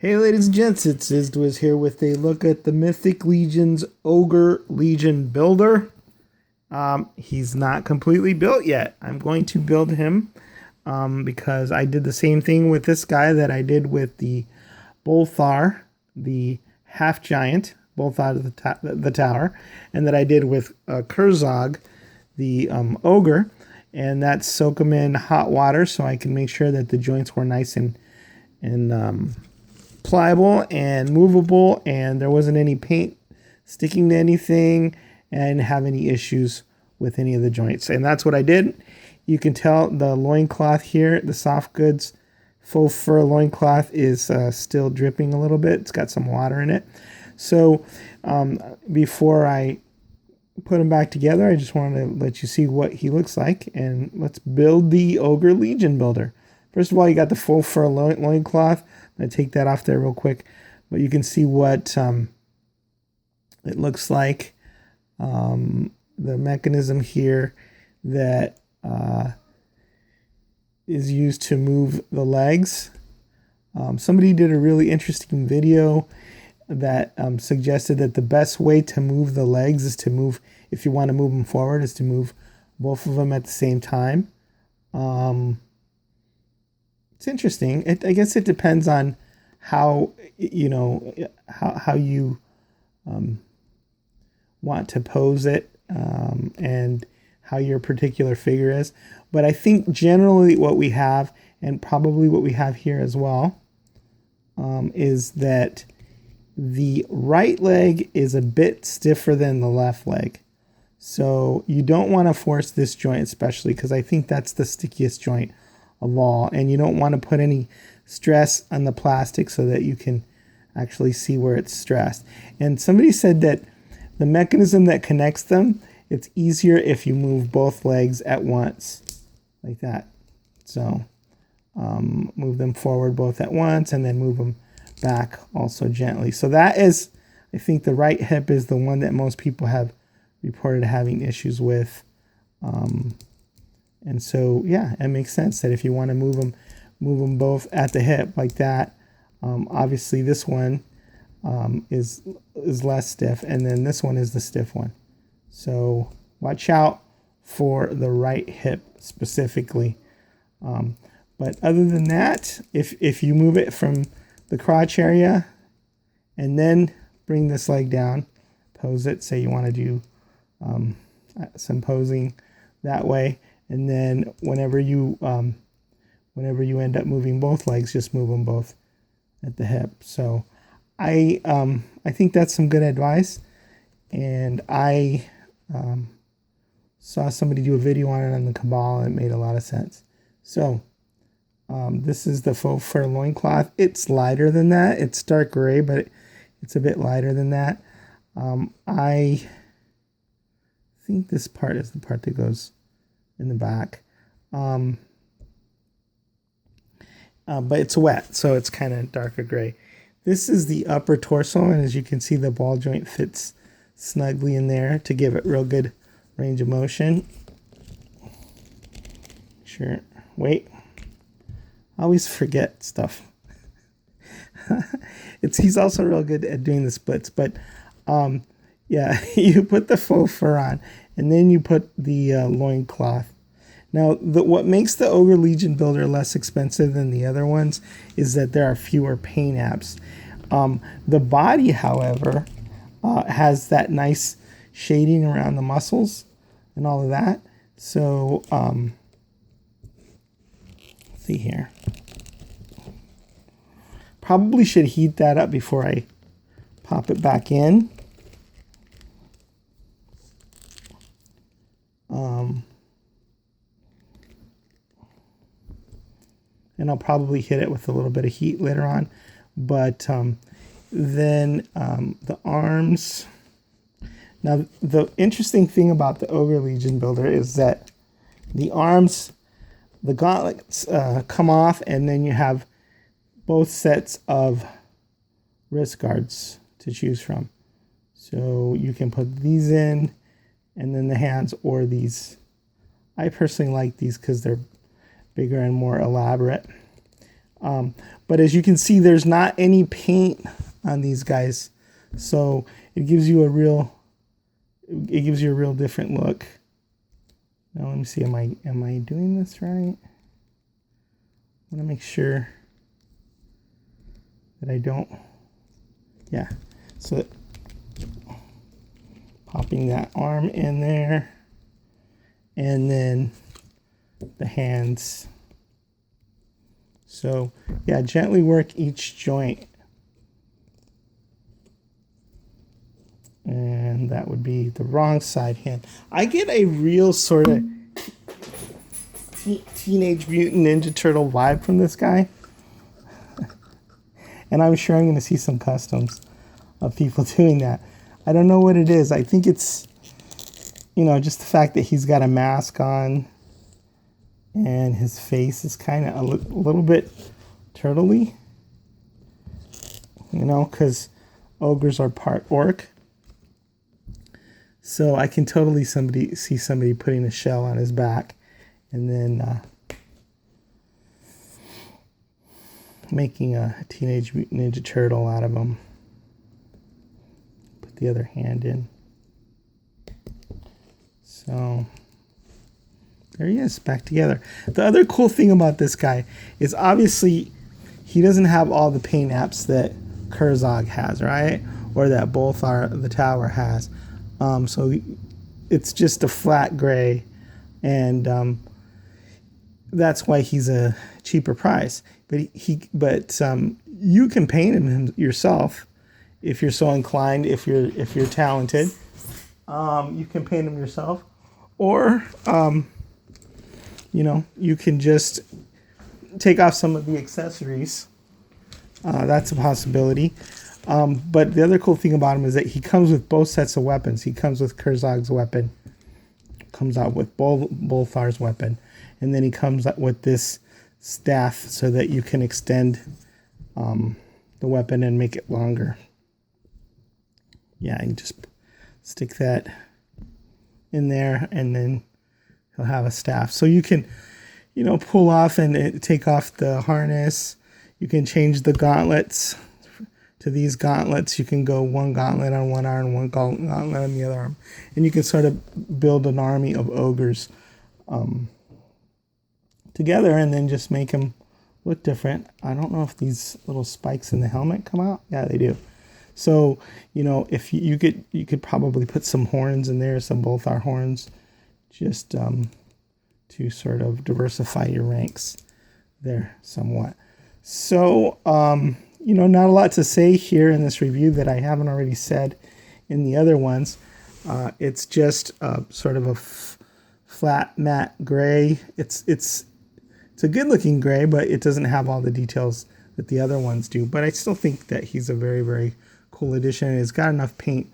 Hey ladies and gents, it's Izdwiz here with a look at the Mythic Legion's Ogre Legion Builder. He's not completely built yet. I'm going to build him because I did the same thing with this guy that I did with the Bolthar, the half giant, Bolthar of the tower, and that I did with Kurzog, the ogre, and that's soak him in hot water so I can make sure that the joints were nice and pliable and movable, and there wasn't any paint sticking to anything, and I didn't have any issues with any of the joints. And that's what I did. You can tell the loincloth here, the soft goods faux fur loincloth is still dripping a little bit. It's got some water in it. So before I put him back together, I just wanted to let you see what he looks like, and let's build the Ogre Legion builder. First of all, you got the faux fur loincloth. I'm going to take that off there real quick, but you can see what it looks like. The mechanism here that is used to move the legs. Somebody did a really interesting video that suggested that the best way to move the legs is to move, if you want to move them forward, is to move both of them at the same time. It's interesting. I guess it depends on how how you want to pose it and how your particular figure is. But I think generally what we have, and probably what we have here as well, is that the right leg is a bit stiffer than the left leg. So you don't want to force this joint, especially because I think that's the stickiest joint of all, and you don't want to put any stress on the plastic so that you can actually see where it's stressed. And somebody said that the mechanism that connects them, it's easier if you move both legs at once like that. So move them forward both at once and then move them back also gently. So that is, I think the right hip is the one that most people have reported having issues with. And so, yeah, it makes sense that if you want to move them both at the hip like that. Obviously, this one is less stiff, and then this one is the stiff one. So watch out for the right hip specifically. But other than that, if you move it from the crotch area and then bring this leg down, pose it. Say you want to do some posing that way. And then whenever you end up moving both legs, just move them both at the hip. So I think that's some good advice. And I saw somebody do a video on it on the Cabal, and it made a lot of sense. So this is the faux fur loincloth. It's lighter than that. It's dark gray, but it's a bit lighter than that. I think this part is the part that goes in the back, but it's wet, so it's kind of darker gray. This is the upper torso, and as you can see, the ball joint fits snugly in there to give it real good range of motion. Sure, wait, I always forget stuff. He's also real good at doing the splits, but yeah, you put the faux fur on, and then you put the loincloth. Now, what makes the Ogre Legion builder less expensive than the other ones is that there are fewer paint apps. The body, however, has that nice shading around the muscles and all of that. So, let's see here. Probably should heat that up before I pop it back in. And I'll probably hit it with a little bit of heat later on. But then the arms. Now, the interesting thing about the Ogre Legion builder is that the arms, the gauntlets come off, and then you have both sets of wrist guards to choose from. So you can put these in, and then the hands, or these. I personally like these because they're bigger and more elaborate. But as you can see, there's not any paint on these guys, so it gives you a real different look. Now let me see, am I doing this right? I want to make sure that I don't. Yeah, so popping that arm in there, and then the hands. So yeah, gently work each joint. And that would be the wrong side hand. I get a real sort of Teenage Mutant Ninja Turtle vibe from this guy. And I'm sure I'm going to see some customs of people doing that. I don't know what it is. I think it's, you know, just the fact that he's got a mask on and his face is kind of a little bit turtley. You know, because ogres are part orc. So I can totally see somebody putting a shell on his back and then making a Teenage Mutant Ninja Turtle out of him. Put the other hand in. So there he is, back together. The other cool thing about this guy is obviously he doesn't have all the paint apps that Kurzog has, right? Or that Bolthar the Tower has. So it's just a flat gray, and that's why he's a cheaper price. But you can paint him yourself if you're so inclined. If you're talented, you can paint him yourself, or you know, you can just take off some of the accessories. That's a possibility. But the other cool thing about him is that he comes with both sets of weapons. He comes with Kurzog's weapon, comes out with Bolthar's weapon, and then he comes out with this staff so that you can extend the weapon and make it longer. Yeah, you just stick that in there, and then he'll have a staff. So you can, you know, pull off and take off the harness. You can change the gauntlets to these gauntlets. You can go one gauntlet on one arm, one gauntlet on the other arm. And you can sort of build an army of ogres together and then just make them look different. I don't know if these little spikes in the helmet come out. Yeah, they do. So, you know, if you could probably put some horns in there, some Bolthar horns, just to sort of diversify your ranks there somewhat. So, you know, not a lot to say here in this review that I haven't already said in the other ones. It's just sort of a flat matte gray. It's a good looking gray, but it doesn't have all the details that the other ones do. But I still think that he's a very, very cool addition. He's got enough paint,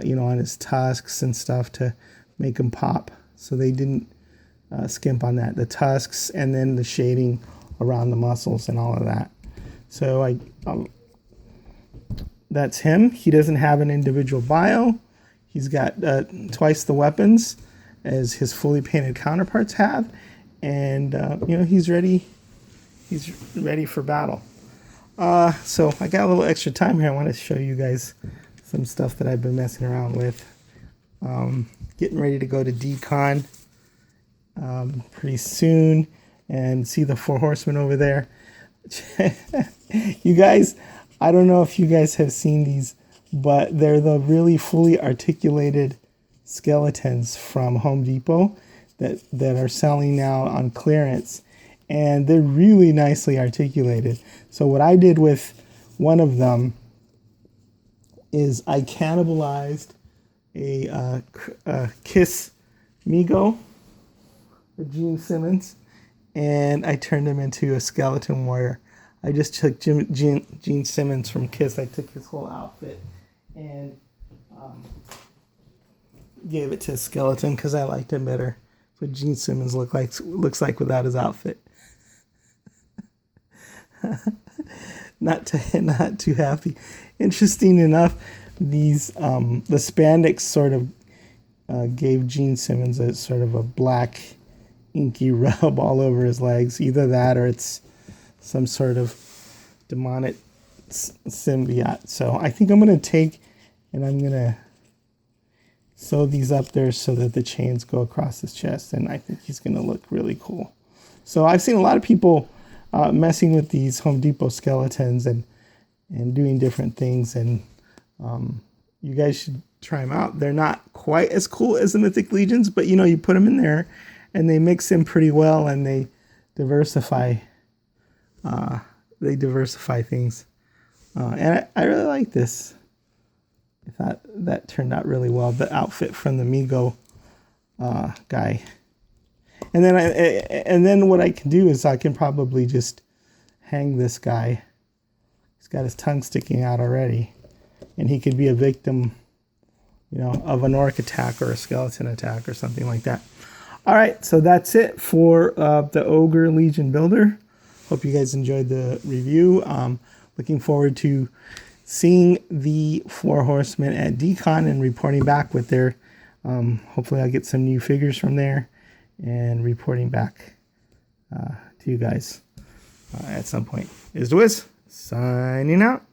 you know, on his tusks and stuff to make him pop. So they didn't skimp on that. The tusks and then the shading around the muscles and all of that. So that's him. He doesn't have an individual bio. He's got twice the weapons as his fully painted counterparts have, and you know, he's ready. He's ready for battle. So I got a little extra time here. I want to show you guys some stuff that I've been messing around with. Getting ready to go to Decon pretty soon and see the 4 horsemen over there. You guys, I don't know if you guys have seen these, but they're the really fully articulated skeletons from Home Depot that are selling now on clearance, and they're really nicely articulated. So what I did with one of them is I cannibalized a Kiss Migo, a Gene Simmons, and I turned him into a skeleton warrior. I just took Gene Simmons from Kiss. I took his whole outfit and gave it to a skeleton because I liked him better. What Gene Simmons looks like without his outfit. Not too happy. Interesting enough, these the spandex sort of gave Gene Simmons a sort of a black inky rub all over his legs. Either that or it's some sort of demonic symbiote. So I think I'm going to take and I'm going to sew these up there so that the chains go across his chest, and I think he's going to look really cool. So I've seen a lot of people messing with these Home Depot skeletons and doing different things, and you guys should try them out. They're not quite as cool as the Mythic Legions, but you know, you put them in there and they mix in pretty well, and they diversify things. And I really like this. I thought that turned out really well, the outfit from the Migo guy. And then what I can do is I can probably just hang this guy. He's got his tongue sticking out already, and he could be a victim, you know, of an orc attack or a skeleton attack or something like that. All right, so that's it for the Ogre Legion Builder. Hope you guys enjoyed the review. Looking forward to seeing the 4 Horsemen at Decon and reporting back with their, hopefully I'll get some new figures from there and reporting back to you guys at some point. Is the Wiz signing out.